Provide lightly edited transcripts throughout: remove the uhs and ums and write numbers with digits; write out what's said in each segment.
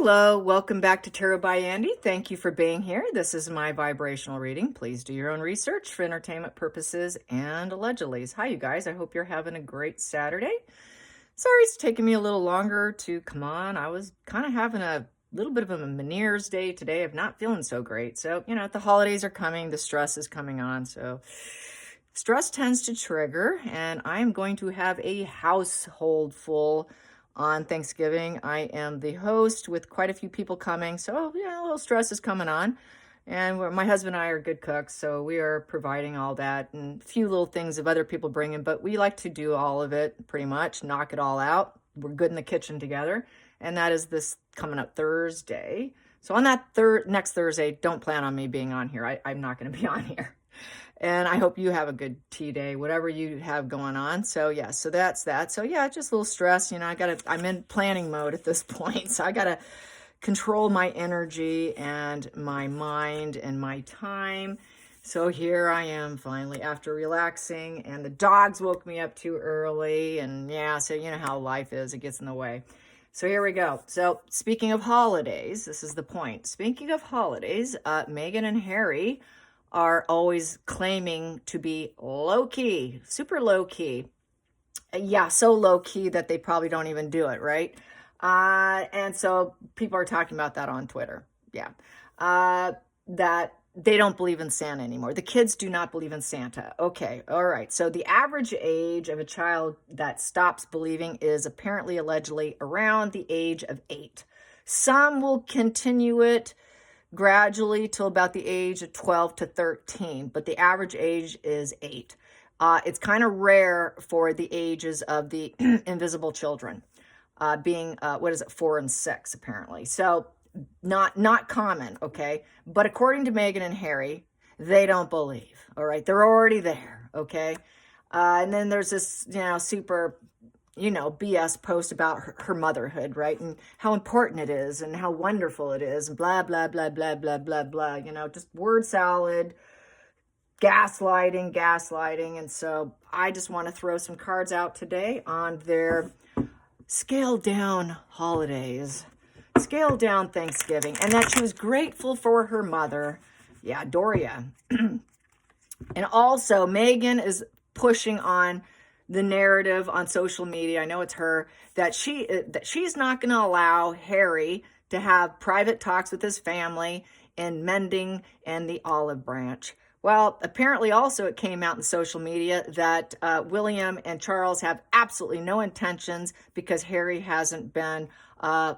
Hello, welcome back to Tarot by Andy. Thank you for being here. This is my vibrational reading. Please do your own research for entertainment purposes and allegedly. Hi, you guys. I hope you're having a great Saturday. Sorry it's taking me a little longer to come on. I was kind of having a little bit of a Meniere's day today of not feeling so great. So, the holidays are coming. The stress is coming on. So stress tends to trigger, and I'm going to have a household full on Thanksgiving. I am the host with quite a few people coming, so a little stress is coming on. And my husband and I are good cooks, so we are providing all that and a few little things of other people bringing, but we like to do all of it pretty much, knock it all out. We're good in the kitchen together, and that is this coming up Thursday. So on that next Thursday, don't plan on me being on here. I'm not going to be on here. And I hope you have a good tea day, whatever you have going on. So yeah, so that's that. So yeah, just a little stress. I'm in planning mode at this point. So I got to control my energy and my mind and my time. So here I am finally after relaxing, and the dogs woke me up too early. And yeah, so you know how life is, it gets in the way. So here we go. So speaking of holidays, this is the point. Speaking of holidays, Meghan and Harry are always claiming to be low-key, super low-key. Yeah, so low-key that they probably don't even do it, right? And so people are talking about that on Twitter. Yeah. That they don't believe in Santa anymore. The kids do not believe in Santa. Okay, all right. So the average age of a child that stops believing is apparently, allegedly, around the age of 8. Some will continue it gradually till about the age of 12 to 13, but the average age is 8. It's kind of rare for the ages of the invisible children, being 4 and 6 apparently. So not common, okay? But according to Meghan and Harry, they don't believe. All right, they're already there, okay? And then there's this super BS post about her motherhood, right? And how important it is and how wonderful it is and blah, blah, blah, blah, blah, blah, blah, just word salad, gaslighting. And so I just want to throw some cards out today on their scaled down holidays, scaled down Thanksgiving, and that she was grateful for her mother. Yeah, Doria. And also Meghan is pushing on the narrative on social media, I know it's her, that she's not going to allow Harry to have private talks with his family in Mending and the Olive Branch. Well, apparently also it came out in social media that William and Charles have absolutely no intentions because Harry hasn't been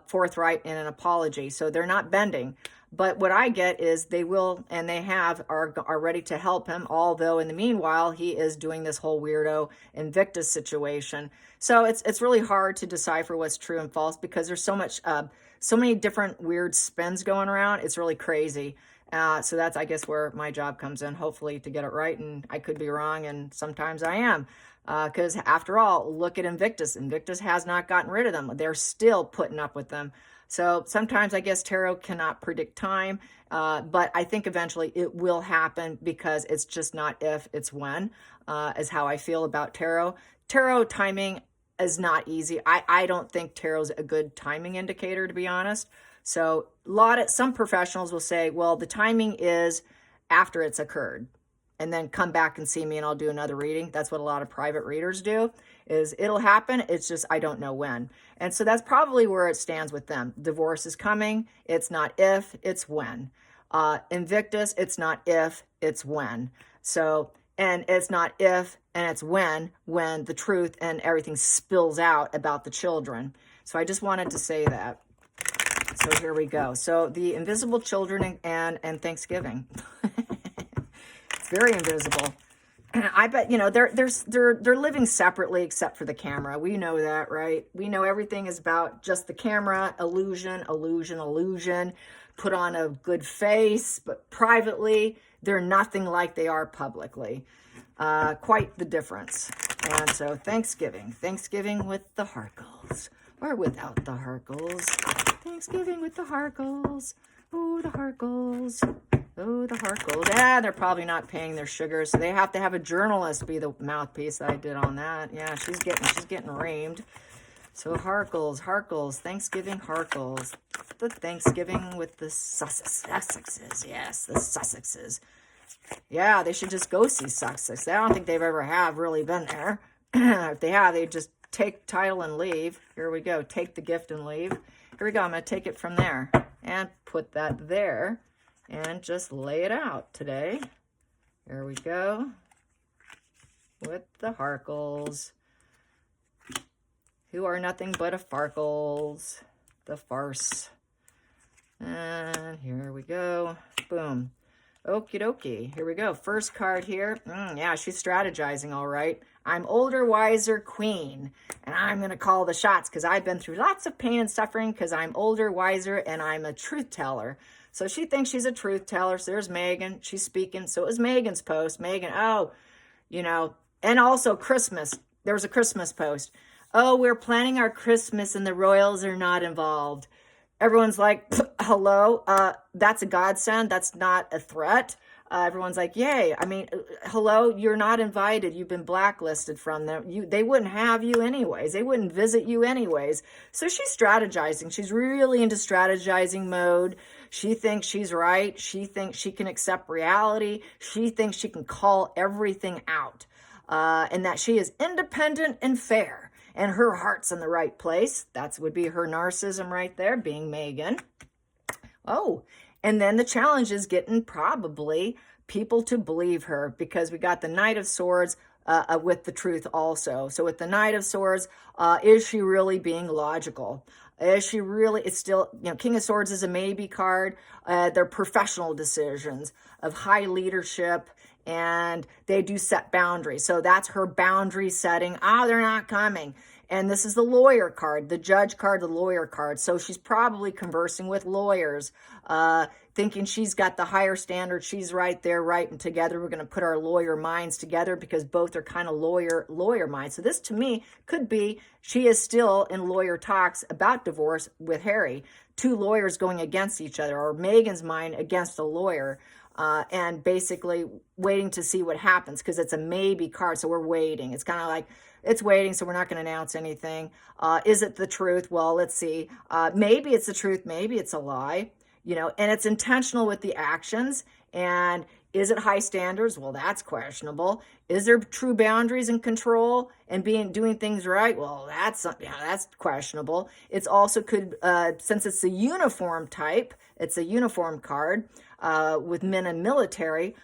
forthright in an apology. So they're not bending. But what I get is they will, and they are ready to help him, although in the meanwhile, he is doing this whole weirdo Invictus situation. So it's really hard to decipher what's true and false because there's so many different weird spins going around. It's really crazy. So that's, I guess, where my job comes in, hopefully to get it right. And I could be wrong, and sometimes I am. Because after all, look at Invictus. Invictus has not gotten rid of them. They're still putting up with them. So sometimes I guess tarot cannot predict time, but I think eventually it will happen because it's just not if, it's when, is how I feel about tarot. Tarot timing is not easy. I don't think tarot's a good timing indicator, to be honest. So some professionals will say, well, the timing is after it's occurred. And then come back and see me and I'll do another reading. That's what a lot of private readers do, is it'll happen. It's just, I don't know when. And so that's probably where it stands with them. Divorce is coming. It's not if, it's when. Invictus, it's not if, it's when. So, and it's not if, and it's when the truth and everything spills out about the children. So I just wanted to say that. So here we go. So the invisible children and Thanksgiving. Very invisible. I bet, they're living separately except for the camera. We know that, right? We know everything is about just the camera, illusion, put on a good face, but privately, they're nothing like they are publicly. Quite the difference. And so Thanksgiving with the Harkles, or without the Harkles. Thanksgiving with the Harkles. Oh, the Harkles. Oh, the Harkles. Yeah, they're probably not paying their sugar, so they have to have a journalist be the mouthpiece. I did on that. Yeah, she's getting reamed. So Harkles, Thanksgiving Harkles. The Thanksgiving with the Sussexes. Yes, the Sussexes. Yeah, they should just go see Sussex. I don't think they've ever have really been there. If they have, they just take title and leave. Here we go. Take the gift and leave. Here we go. I'm going to take it from there and put that there and just lay it out today. Here we go. With the Harkles, who are nothing but a Farkles, the farce. And here we go. Boom. Okie dokie. Here we go. First card here. Yeah, she's strategizing all right. I'm older, wiser queen. And I'm going to call the shots because I've been through lots of pain and suffering because I'm older, wiser, and I'm a truth teller. So she thinks she's a truth teller. So there's Meghan. She's speaking. So it was Meghan's post. Meghan, oh, you know, and also Christmas. There was a Christmas post. Oh, we're planning our Christmas and the royals are not involved. Everyone's like, hello, that's a godsend. That's not a threat. Everyone's like, yay. I mean, hello, you're not invited. You've been blacklisted from them. They wouldn't have you anyways. They wouldn't visit you anyways. So she's strategizing. She's really into strategizing mode. She thinks she's right. She thinks she can accept reality. She thinks she can call everything out, and that she is independent and fair. And her heart's in the right place. That would be her narcissism right there, being Meghan. Oh, and then the challenge is getting probably people to believe her because we got the Knight of Swords with the truth also. So with the Knight of Swords, is she really being logical? Is she really, it's still, you know, King of Swords is a maybe card. They're professional decisions of high leadership, and they do set boundaries. So that's her boundary setting. They're not coming. And this is the lawyer card, the judge card, the lawyer card. So she's probably conversing with lawyers, thinking she's got the higher standard. She's right there, right, and together we're going to put our lawyer minds together because both are kind of lawyer minds. So this to me could be she is still in lawyer talks about divorce with Harry. Two lawyers going against each other, or Meghan's mind against a lawyer. And basically waiting to see what happens because it's a maybe card. So we're waiting. It's kind of like it's waiting. So we're not going to announce anything. Is it the truth? Well, let's see. Maybe it's the truth. Maybe it's a lie, you know, and it's intentional with the actions. And is it high standards? Well, that's questionable. Is there true boundaries and control and doing things right? Well, that's questionable. It's also could, since it's a uniform type, it's a uniform card with men and military.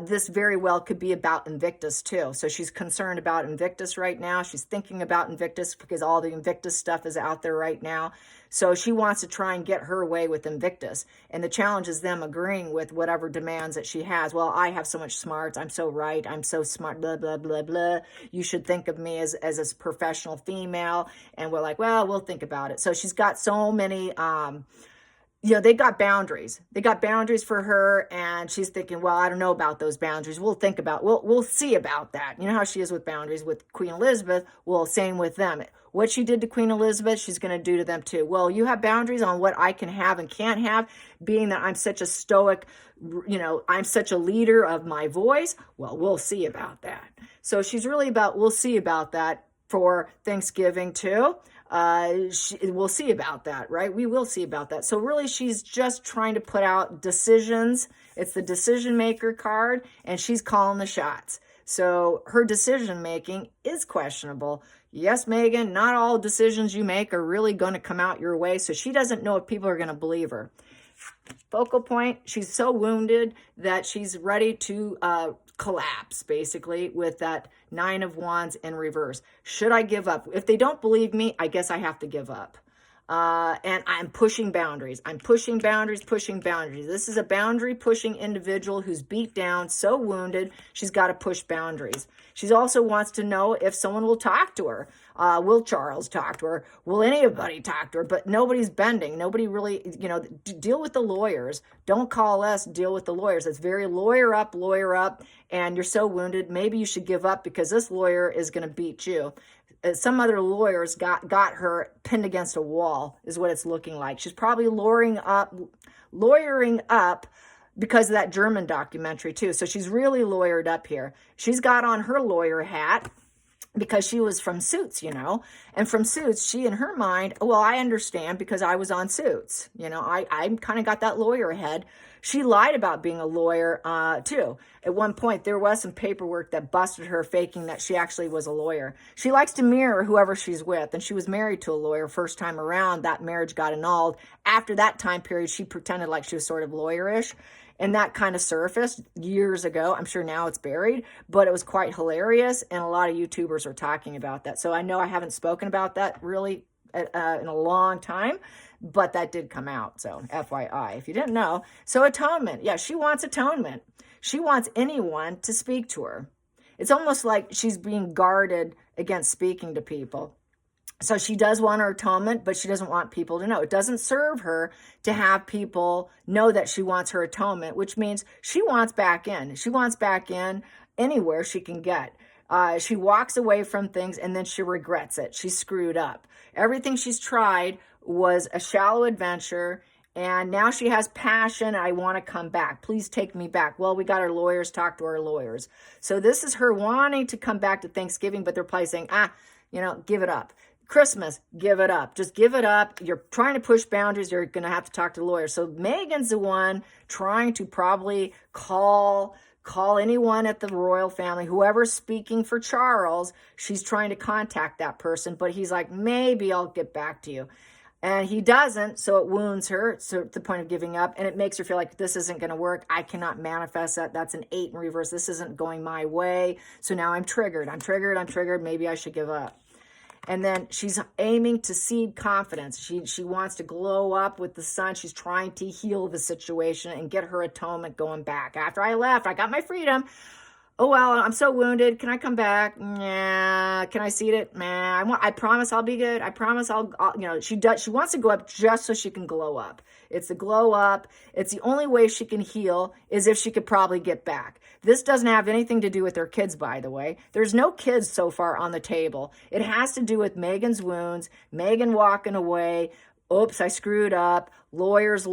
This very well could be about Invictus too. So she's concerned about Invictus right now. She's thinking about Invictus because all the Invictus stuff is out there right now. So she wants to try and get her way with Invictus. And the challenge is them agreeing with whatever demands that she has. Well, I have so much smarts. I'm so right. I'm so smart, blah, blah, blah, blah. You should think of me as a professional female. And we're like, well, we'll think about it. So she's got so many... you know, they got boundaries. They got boundaries for her, and she's thinking, well, I don't know about those boundaries. We'll think about, we'll see about that. You know how she is with boundaries with Queen Elizabeth? Well, same with them. What she did to Queen Elizabeth, she's going to do to them too. Well, you have boundaries on what I can have and can't have, being that I'm such a stoic, you know, I'm such a leader of my voice. Well, we'll see about that. So she's really about, we'll see about that for Thanksgiving too. We'll see about that, right? We will see about that. So really, she's just trying to put out decisions. It's the decision maker card, and she's calling the shots. So her decision making is questionable. Yes, Meghan, not all decisions you make are really going to come out your way. So she doesn't know if people are going to believe her. Focal point, she's so wounded that she's ready to collapse, basically, with that Nine of Wands in reverse. Should I give up? If they don't believe me, I guess I have to give up. And I'm pushing boundaries. I'm pushing boundaries, pushing boundaries. This is a boundary-pushing individual who's beat down, so wounded, she's got to push boundaries. She also wants to know if someone will talk to her. Will Charles talk to her? Will anybody talk to her? But nobody's bending. Nobody really, you know, deal with the lawyers. Don't call us, deal with the lawyers. It's very lawyer up, and you're so wounded. Maybe you should give up because this lawyer is going to beat you. Some other lawyers got her pinned against a wall, is what it's looking like. She's probably lawyering up because of that German documentary too. So she's really lawyered up here. She's got on her lawyer hat. because she was from Suits, and from Suits, she in her mind, well, I understand because I was on Suits, I kind of got that lawyer head. She lied about being a lawyer too. At one point, there was some paperwork that busted her faking that she actually was a lawyer. She likes to mirror whoever she's with, and she was married to a lawyer first time around. That marriage got annulled. After that time period, she pretended like she was sort of lawyerish. And that kind of surfaced years ago. I'm sure now it's buried, but it was quite hilarious. And a lot of YouTubers are talking about that. So I know I haven't spoken about that really in a long time, but that did come out. So FYI, if you didn't know. So atonement. Yeah, she wants atonement. She wants anyone to speak to her. It's almost like she's being guarded against speaking to people. So she does want her atonement, but she doesn't want people to know. It doesn't serve her to have people know that she wants her atonement, which means she wants back in. She wants back in anywhere she can get. She walks away from things and then she regrets it. She screwed up. Everything she's tried was a shallow adventure, and now she has passion. I want to come back. Please take me back. Well, we got our lawyers, talk to our lawyers. So this is her wanting to come back to Thanksgiving, but they're probably saying, give it up. Christmas, give it up. Just give it up. You're trying to push boundaries. You're going to have to talk to lawyers. So Meghan's the one trying to probably call anyone at the royal family, whoever's speaking for Charles. She's trying to contact that person, but he's like, maybe I'll get back to you. And he doesn't, so it wounds her, so to the point of giving up, and it makes her feel like this isn't going to work. I cannot manifest that. That's an 8 in reverse. This isn't going my way. So now I'm triggered. I'm triggered. Maybe I should give up. And then she's aiming to seed confidence. She wants to glow up with the sun. She's trying to heal the situation and get her atonement going back. After I left, I got my freedom. Oh, well, I'm so wounded. Can I come back? Yeah. Can I seed it? Nah. I promise I'll be good. I promise she wants to go up just so she can glow up. It's the glow up. It's the only way she can heal is if she could probably get back. This doesn't have anything to do with her kids, by the way. There's no kids so far on the table. It has to do with Meghan's wounds, Meghan walking away. Oops, I screwed up. Lawyers.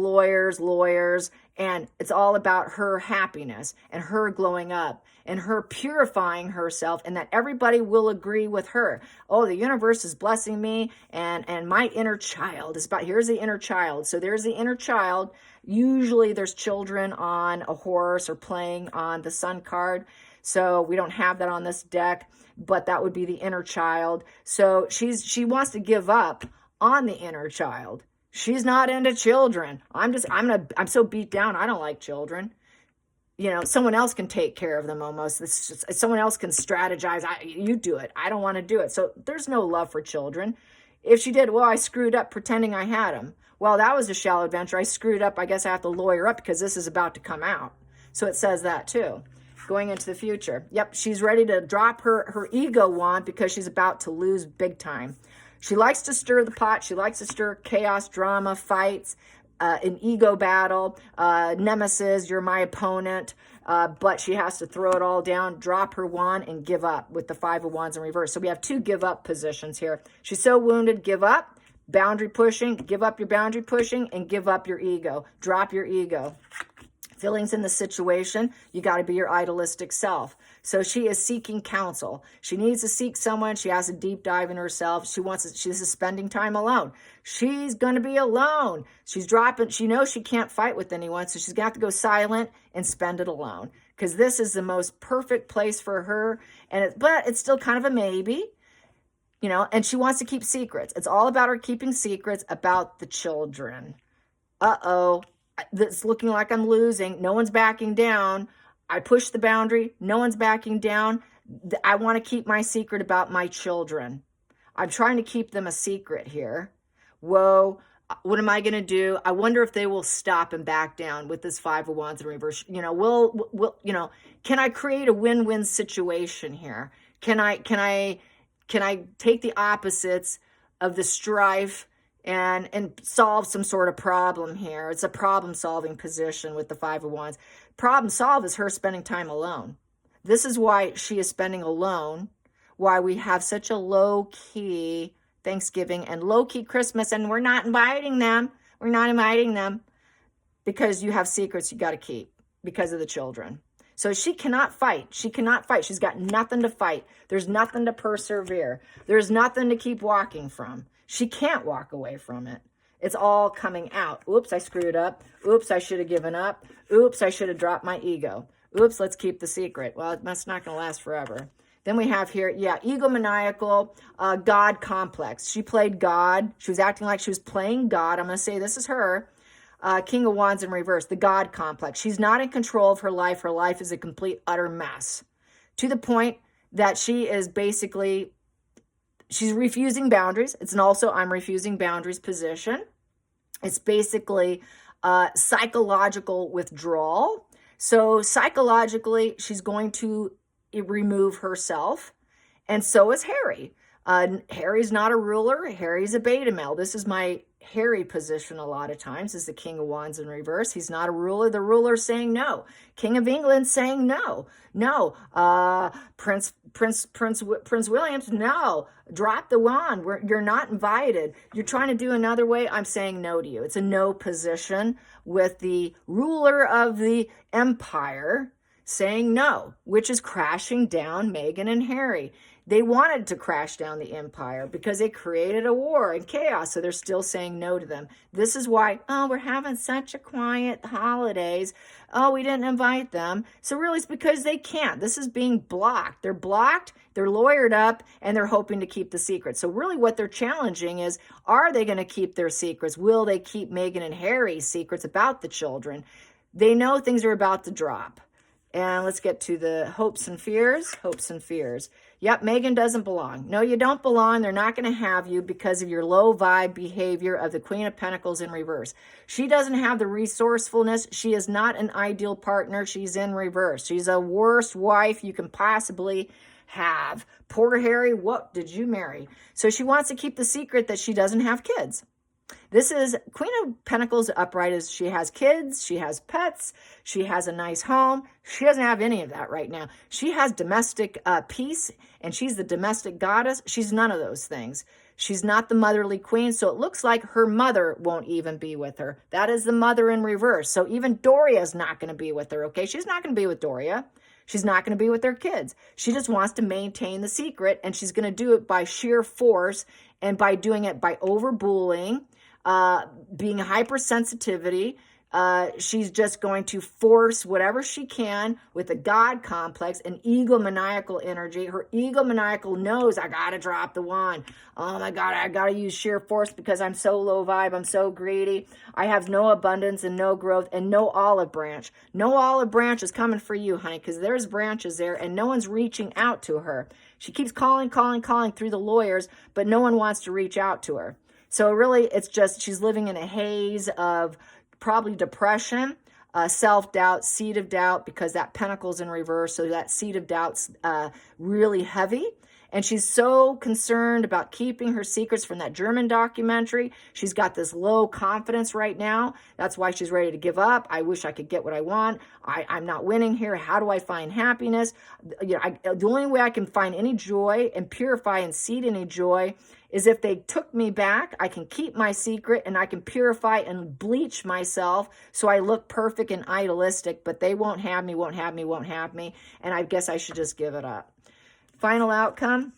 And it's all about her happiness and her glowing up and her purifying herself, and that everybody will agree with her. Oh, the universe is blessing me, and my inner child is about, here's the inner child. So there's the inner child. Usually there's children on a horse or playing on the sun card. So we don't have that on this deck, but that would be the inner child. So she wants to give up on the inner child. She's not into children. I'm so beat down. I don't like children. Someone else can take care of them almost. Someone else can strategize. You do it. I don't want to do it. So there's no love for children. If she did, well, I screwed up pretending I had them. Well, that was a shallow adventure. I screwed up. I guess I have to lawyer up because this is about to come out. So it says that too. Going into the future. Yep, she's ready to drop her ego wand because she's about to lose big time. She likes to stir the pot. She likes to stir chaos, drama, fights, an ego battle, nemesis, you're my opponent. But she has to throw it all down, drop her wand, and give up with the 5 of Wands in reverse. So we have 2 give up positions here. She's so wounded, give up. Boundary pushing, give up your boundary pushing, and give up your ego. Drop your ego. Feelings in the situation, you got to be your idealistic self. So she is seeking counsel. She needs to seek someone. She has a deep dive in herself. She's spending time alone. She's going to be alone. She knows she can't fight with anyone, so she's got to go silent and spend it alone. Because this is the most perfect place for her. But it's still kind of a maybe. And she wants to keep secrets. It's all about her keeping secrets about the children. Uh-oh. It's looking like I'm losing. No one's backing down. I pushed the boundary. No one's backing down. I want to keep my secret about my children. I'm trying to keep them a secret here. Whoa. What am I going to do? I wonder if they will stop and back down with this 5 of Wands in reverse. Can I create a win-win situation here? Can I take the opposites of the strife and solve some sort of problem here? It's a problem-solving position with the 5 of Wands. Problem solve is her spending time alone. This is why she is spending alone, why we have such a low-key Thanksgiving and low-key Christmas, and we're not inviting them. We're not inviting them because you have secrets you got to keep because of the children. So she cannot fight. She cannot fight. She's got nothing to fight. There's nothing to persevere. There's nothing to keep walking from. She can't walk away from it. It's all coming out. Oops, I screwed up. Oops, I should have given up. Oops, I should have dropped my ego. Oops, let's keep the secret. Well, that's not going to last forever. Then we have here, egomaniacal, God complex. She played God. She was acting like she was playing God. I'm going to say this is her. King of Wands in reverse, the God complex. She's not in control of her life. Her life is a complete, utter mess. To the point that she is basically, she's refusing boundaries. It's an also I'm refusing boundaries position. It's basically psychological withdrawal. So psychologically, she's going to remove herself. And so is Harry. Harry's not a ruler. Harry's a beta male. This is my Harry position a lot of times, is the King of Wands in reverse. He's not a ruler. The ruler's saying no. King of England saying no. No. Prince Williams, no. Drop the wand. You're not invited. You're trying to do another way. I'm saying no to you. It's a no position with the ruler of the empire saying no, which is crashing down Meghan and Harry. They wanted to crash down the empire because they created a war and chaos, so they're still saying no to them. This is why, oh, we're having such a quiet holidays. Oh, we didn't invite them. So really it's because they can't. This is being blocked. They're blocked, they're lawyered up, and they're hoping to keep the secret. So really what they're challenging is, are they going to keep their secrets? Will they keep Meghan and Harry's secrets about the children? They know things are about to drop. And let's get to the hopes and fears. Hopes and fears. Yep, Meghan doesn't belong. No, you don't belong. They're not going to have you because of your low vibe behavior of the Queen of Pentacles in reverse. She doesn't have the resourcefulness. She is not an ideal partner. She's in reverse. She's a worst wife you can possibly have. Poor Harry, what did you marry? So she wants to keep the secret that she doesn't have kids. This is Queen of Pentacles upright. As she has kids, she has pets, she has a nice home. She doesn't have any of that right now. She has domestic peace, and she's the domestic goddess. She's none of those things. She's not the motherly queen, so it looks like her mother won't even be with her. That is the mother in reverse. So even Doria's not going to be with her, okay? She's not going to be with Doria. She's not going to be with their kids. She just wants to maintain the secret, and she's going to do it by sheer force and by doing it by over-bullying, being hypersensitivity. She's just going to force whatever she can with a God complex and egomaniacal energy. Her egomaniacal knows, I got to drop the wand. Oh my God, I got to use sheer force because I'm so low vibe. I'm so greedy. I have no abundance and no growth and no olive branch. No olive branch is coming for you, honey, because there's branches there and no one's reaching out to her. She keeps calling through the lawyers, but no one wants to reach out to her. So really, it's just she's living in a haze of probably depression, self-doubt, seed of doubt, because that pentacle's in reverse. So that seed of doubt's really heavy. And she's so concerned about keeping her secrets from that German documentary. She's got this low confidence right now. That's why she's ready to give up. I wish I could get what I want. I'm not winning here. How do I find happiness? The only way I can find any joy and purify and seed any joy is if they took me back. I can keep my secret and I can purify and bleach myself so I look perfect and idealistic, but they won't have me, won't have me, won't have me. And I guess I should just give it up. Final outcome,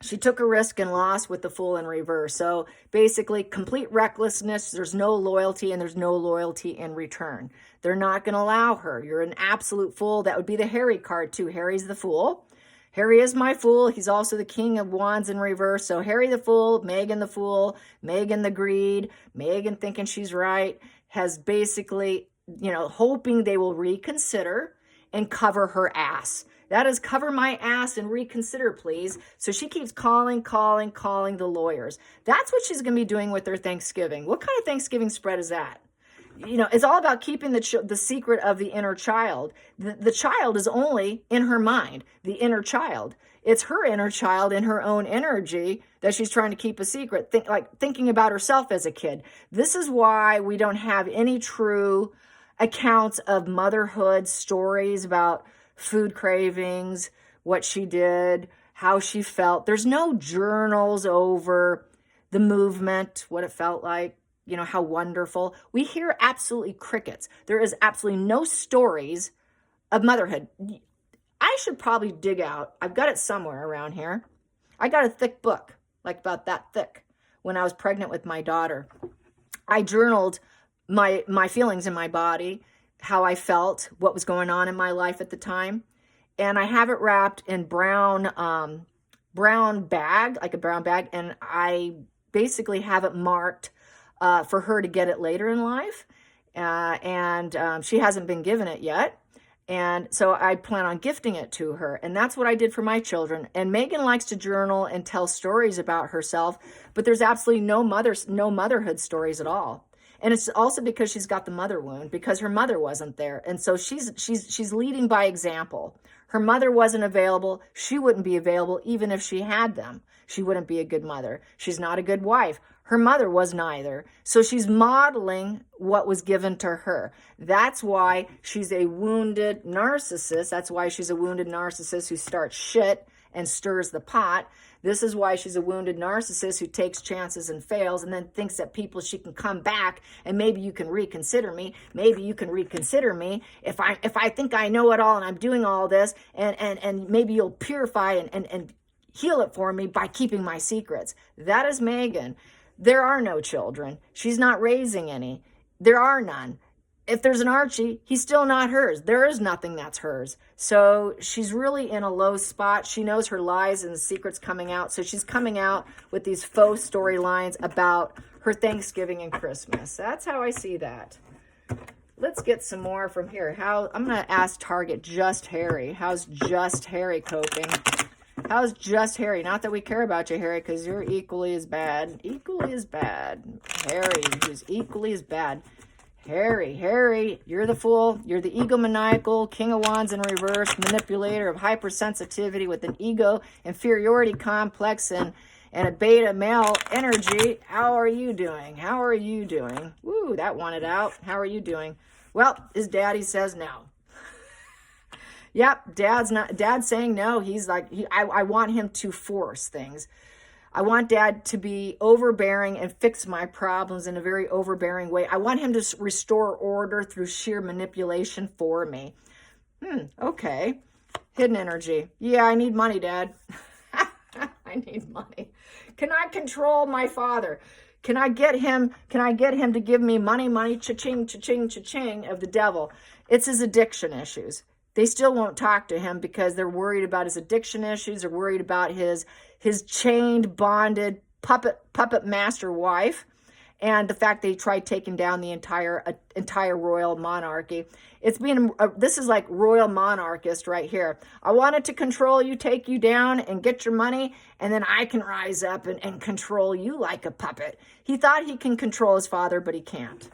she took a risk and lost with the Fool in reverse. So basically, complete recklessness. There's no loyalty, and there's no loyalty in return. They're not going to allow her. You're an absolute fool. That would be the Harry card, too. Harry's the Fool. Harry is my Fool. He's also the King of Wands in reverse. So Harry the Fool, Meghan the Fool, Meghan the Greed, Meghan thinking she's right, has basically, hoping they will reconsider and cover her ass. That is, cover my ass and reconsider, please. So she keeps calling the lawyers. That's what she's going to be doing with their Thanksgiving. What kind of Thanksgiving spread is that? It's all about keeping the secret of the inner child. The child is only in her mind, the inner child. It's her inner child in her own energy that she's trying to keep a secret, thinking about herself as a kid. This is why we don't have any true accounts of motherhood stories about food cravings, what she did, how she felt. There's no journals over the movement, what it felt like, how wonderful. We hear absolutely crickets. There is absolutely no stories of motherhood. I should probably dig out, I've got it somewhere around here. I got a thick book, like about that thick, when I was pregnant with my daughter. I journaled my feelings in my body, how I felt, what was going on in my life at the time. And I have it wrapped in brown bag, like a brown bag. And I basically have it marked for her to get it later in life. She hasn't been given it yet. And so I plan on gifting it to her. And that's what I did for my children. And Meghan likes to journal and tell stories about herself, but there's absolutely no motherhood stories at all. And it's also because she's got the mother wound, because her mother wasn't there. And so she's leading by example. Her mother wasn't available. She wouldn't be available even if she had them. She wouldn't be a good mother. She's not a good wife. Her mother was neither. So she's modeling what was given to her. That's why she's a wounded narcissist. That's why she's a wounded narcissist who starts shit and stirs the pot. This is why she's a wounded narcissist who takes chances and fails and then thinks that she can come back and maybe you can reconsider me. Maybe you can reconsider me if I think I know it all and I'm doing all this and maybe you'll purify and heal it for me by keeping my secrets. That is Meghan. There are no children. She's not raising any. There are none. If there's an Archie, he's still not hers. There is nothing that's hers. So she's really in a low spot. She knows her lies and the secrets coming out. So she's coming out with these faux storylines about her Thanksgiving and Christmas. That's how I see that. Let's get some more from here. I'm going to ask Target Just Harry. How's Just Harry coping? How's Just Harry? Not that we care about you, Harry, because you're equally as bad. Equally as bad. Harry, who's equally as bad. Harry, you're the fool. You're the egomaniacal, King of Wands in reverse, manipulator of hypersensitivity with an ego inferiority complex and a beta male energy. How are you doing? How are you doing? Woo, that wanted out. How are you doing? Well, his daddy says no. Yep, dad's saying no. He's like, I want him to force things. I want dad to be overbearing and fix my problems in a very overbearing way. I want him to restore order through sheer manipulation for me. Okay. Hidden energy. Yeah, I need money, Dad. I need money. Can I control my father? Can I get him to give me money, cha-ching, cha-ching, cha-ching of the devil? It's his addiction issues. They still won't talk to him because they're worried about his addiction issues. They're worried about his chained, bonded, puppet master wife, and the fact that he tried taking down the entire royal monarchy. It's being this is like royal monarchist right here. I wanted to control you, take you down, and get your money, and then I can rise up and control you like a puppet. He thought he can control his father, but he can't.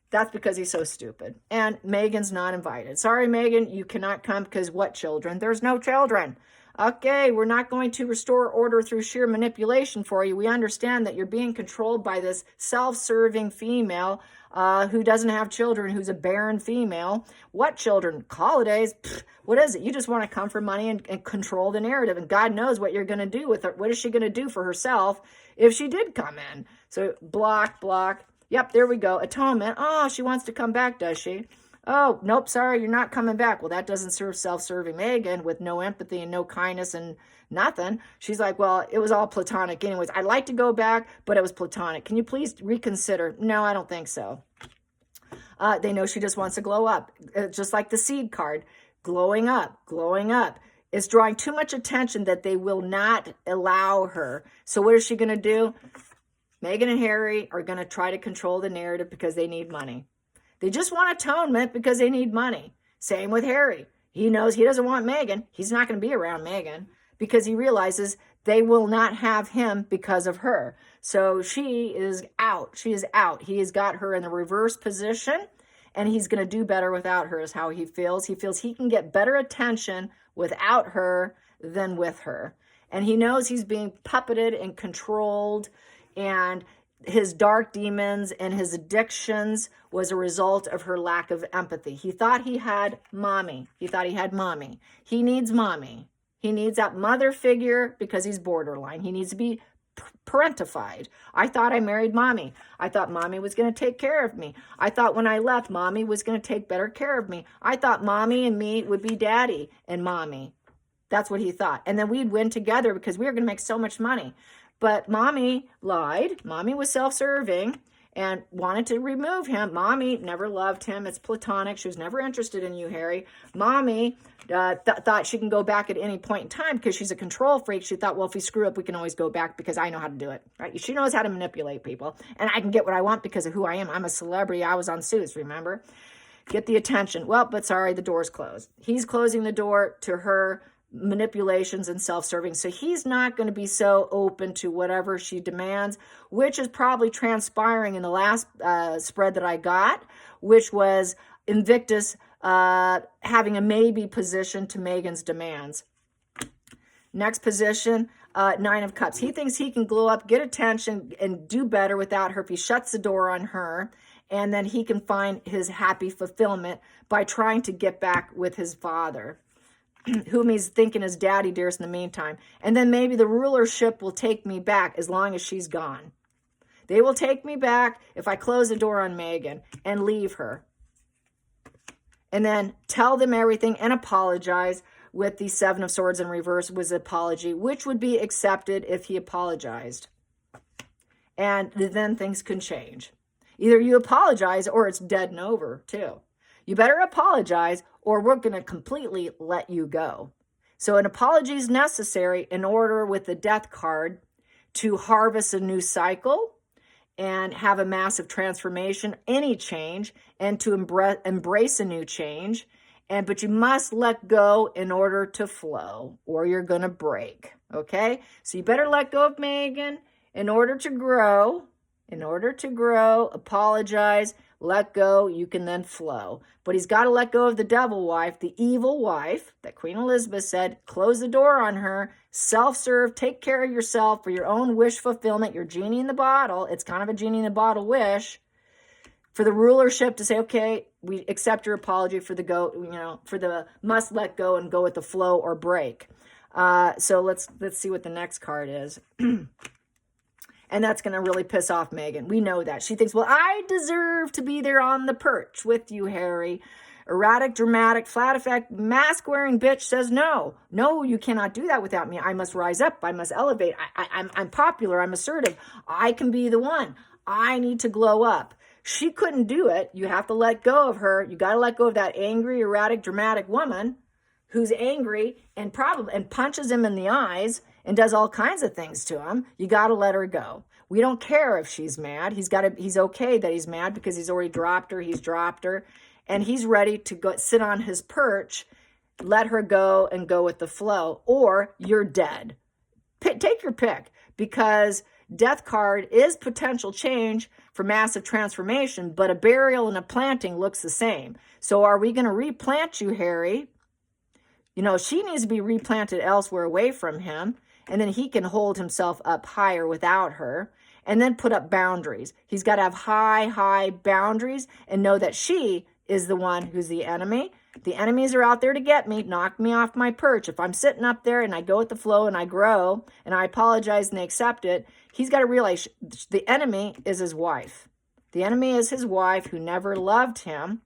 That's because he's so stupid. And Meghan's not invited. Sorry, Meghan, you cannot come because what children? There's no children. Okay, we're not going to restore order through sheer manipulation for you. We understand that you're being controlled by this self-serving female who doesn't have children, who's a barren female. What children? Holidays? Pfft, what is it? You just want to come for money and control the narrative. And God knows what you're going to do with her. What is she going to do for herself if she did come in? So block. Yep, there we go. Atonement. Oh, she wants to come back, does she? Oh, nope, sorry, you're not coming back. Well, that doesn't serve self-serving Meghan with no empathy and no kindness and nothing. She's like, well, it was all platonic anyways. I'd like to go back, but it was platonic. Can you please reconsider? No, I don't think so. They know she just wants to glow up. Just like the seed card. Glowing up. It's drawing too much attention that they will not allow her. So what is she going to do? Meghan and Harry are going to try to control the narrative because they need money. They just want atonement because they need money. Same with Harry. He knows he doesn't want Meghan. He's not going to be around Meghan because he realizes they will not have him because of her. So she is out. She is out. He has got her in the reverse position, and he's going to do better without her is how he feels. He feels he can get better attention without her than with her. And he knows he's being puppeted and controlled, and his dark demons and his addictions was a result of her lack of empathy. He thought he had mommy. He needs mommy. He needs that mother figure because he's borderline. He needs to be parentified. I thought I married mommy. I thought mommy was going to take care of me. I thought when I left, mommy was going to take better care of me. I thought mommy and me would be daddy and mommy. That's what he thought. And then we'd win together because we were going to make so much money. But mommy lied. Mommy was self-serving and wanted to remove him. Mommy never loved him. It's platonic. She was never interested in you, Harry. Mommy thought she can go back at any point in time because she's a control freak. She thought, well, if we screw up, we can always go back because I know how to do it, right? She knows how to manipulate people, and I can get what I want because of who I am. I'm a celebrity. I was on Suits, remember? Get the attention. Well, but sorry, the door's closed. He's closing the door to her manipulations and self-serving. So he's not going to be so open to whatever she demands, which is probably transpiring in the last spread that I got, which was Invictus having a maybe position to Meghan's demands. Next position, Nine of Cups. He thinks he can glow up, get attention, and do better without her if he shuts the door on her. And then he can find his happy fulfillment by trying to get back with his father, whom he's thinking is daddy dearest in the meantime. And then maybe the rulership will take me back as long as she's gone. They will take me back if I close the door on Meghan and leave her. And then tell them everything and apologize with the Seven of Swords in reverse was apology, which would be accepted if he apologized. And then things can change. Either you apologize or it's dead and over too. You better apologize or we're going to completely let you go. So an apology is necessary in order with the Death card to harvest a new cycle and have a massive transformation, any change, and to embrace a new change. But you must let go in order to flow or you're going to break. Okay? So you better let go of Meghan in order to grow. In order to grow, apologize, let go, you can then flow. But he's got to let go of the devil wife, the evil wife that Queen Elizabeth said, close the door on her, self-serve, take care of yourself for your own wish fulfillment, your genie in the bottle. It's kind of a genie in the bottle wish. For the rulership to say, okay, we accept your apology for the for the must let go and go with the flow or break. So let's see what the next card is. And that's going to really piss off Meghan. We know that. She thinks, well, I deserve to be there on the perch with you, Harry. Erratic, dramatic, flat effect, mask-wearing bitch says no. No, you cannot do that without me. I must rise up. I must elevate. I'm popular. I'm assertive. I can be the one. I need to glow up. She couldn't do it. You have to let go of her. You got to let go of that angry, erratic, dramatic woman who's angry and punches him in the eyes and does all kinds of things to him. You got to let her go. We don't care if she's mad. He's okay that he's mad because he's already dropped her. He's dropped her. And he's ready to go sit on his perch, let her go and go with the flow. Or you're dead. Take your pick, because Death card is potential change for massive transformation, but a burial and a planting looks the same. So are we going to replant you, Harry? You know, she needs to be replanted elsewhere away from him, and then he can hold himself up higher without her, and then put up boundaries. He's got to have high boundaries and know that she is the one who's the enemy. The enemies are out there to get me, knock me off my perch. If I'm sitting up there and I go with the flow and I grow and I apologize and they accept it, he's got to realize the enemy is his wife. The enemy is his wife who never loved him,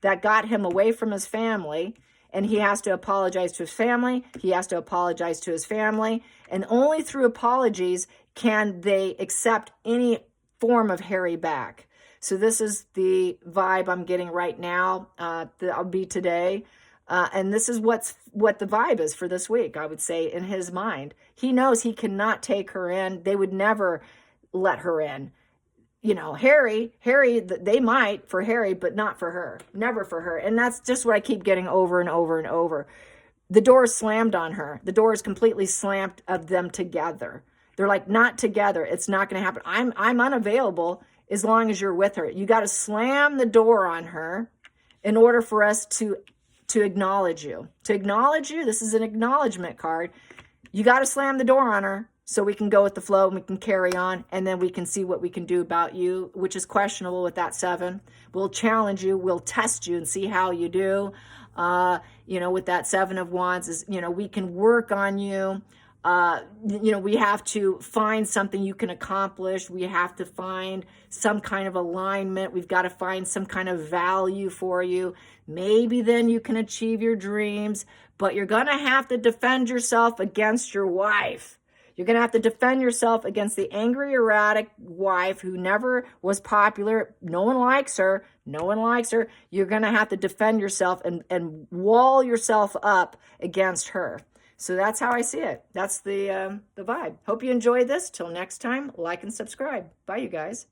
that got him away from his family, and he has to apologize to his family. He has to apologize to his family. And only through apologies can they accept any form of Harry back. So this is the vibe I'm getting right now. I'll be today. And this is what the vibe is for this week, I would say, in his mind. He knows he cannot take her in. They would never let her in. You know, Harry, they might for Harry, but not for her. Never for her. And that's just what I keep getting over and over and over. The door is slammed on her. The door is completely slammed of them together. They're like, not together. It's not going to happen. I'm unavailable as long as you're with her. You got to slam the door on her in order for us to acknowledge you. To acknowledge you, this is an acknowledgement card. You got to slam the door on her so we can go with the flow and we can carry on, and then we can see what we can do about you, which is questionable with that 7. We'll challenge you. We'll test you and see how you do. With that 7 of Wands is, we can work on you. We have to find something you can accomplish. We have to find some kind of alignment. We've got to find some kind of value for you. Maybe then you can achieve your dreams, but you're going to have to defend yourself against your wife. You're going to have to defend yourself against the angry, erratic wife who never was popular. No one likes her. No one likes her. You're going to have to defend yourself and wall yourself up against her. So that's how I see it. That's the vibe. Hope you enjoyed this. Till next time, like and subscribe. Bye, you guys.